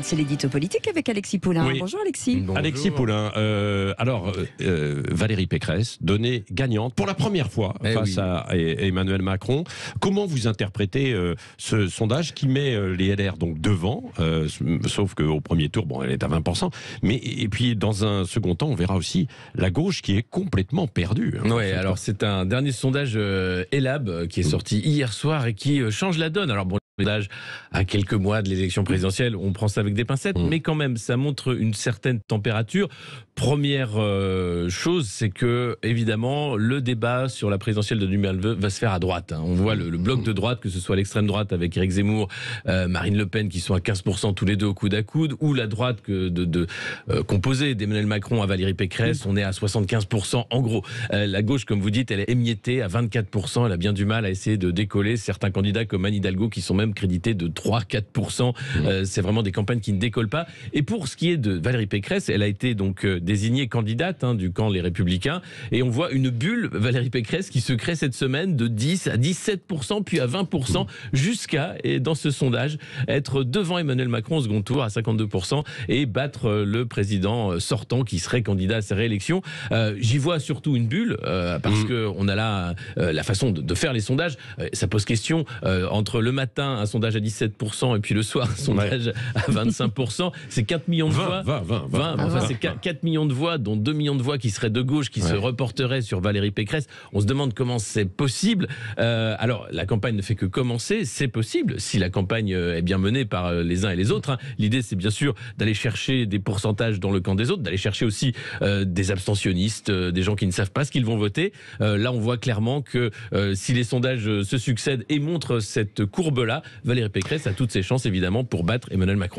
Matin, c'est l'édito politique avec Alexis Poulain. Oui. Bonjour Alexis. Bonjour. Alexis Poulain, Valérie Pécresse, donnée gagnante pour la première fois face à Emmanuel Macron. Comment vous interprétez ce sondage qui met les LR donc devant, sauf qu'au premier tour, bon, elle est à 20%, et puis dans un second temps, on verra aussi la gauche qui est complètement perdue. Oui, alors c'est un dernier sondage Elab qui est sorti hier soir et qui change la donne. Alors bon, sondage à quelques mois de l'élection présidentielle, on prend ça avec des pincettes, mais quand même, ça montre une certaine température. Première chose, c'est que, évidemment, le débat sur la présidentielle de 2022 va se faire à droite. On voit le bloc de droite, que ce soit l'extrême droite avec Éric Zemmour, Marine Le Pen, qui sont à 15% tous les deux au coude à coude, ou la droite composée d'Emmanuel Macron à Valérie Pécresse, on est à 75%. En gros, la gauche, comme vous dites, elle est émiettée à 24%. Elle a bien du mal à essayer de décoller. Certains candidats comme Anne Hidalgo qui sont même crédités de 3-4%. C'est vraiment des campagnes qui ne décollent pas. Et pour ce qui est de Valérie Pécresse, elle a été donc désignée candidate du camp Les Républicains. Et on voit une bulle, Valérie Pécresse, qui se crée cette semaine de 10 à 17%, puis à 20%, jusqu'à, et dans ce sondage, être devant Emmanuel Macron au second tour à 52% et battre le président sortant qui serait candidat à sa réélection. J'y vois surtout une bulle, parce qu'on a là la façon de faire les sondages. Ça pose question entre le matin, un sondage à 17%, et puis le soir, un sondage à 25%. C'est 4 millions de voix. 20. Enfin, c'est 4 millions de voix, dont 2 millions de voix qui seraient de gauche, qui se reporteraient sur Valérie Pécresse. On se demande comment c'est possible. Alors, la campagne ne fait que commencer. C'est possible, si la campagne est bien menée par les uns et les autres. L'idée, c'est bien sûr d'aller chercher des pourcentages dans le camp des autres, d'aller chercher aussi des abstentionnistes, des gens qui ne savent pas ce qu'ils vont voter. Là, on voit clairement que si les sondages se succèdent et montrent cette courbe-là, Valérie Pécresse a toutes ses chances, évidemment, pour battre Emmanuel Macron.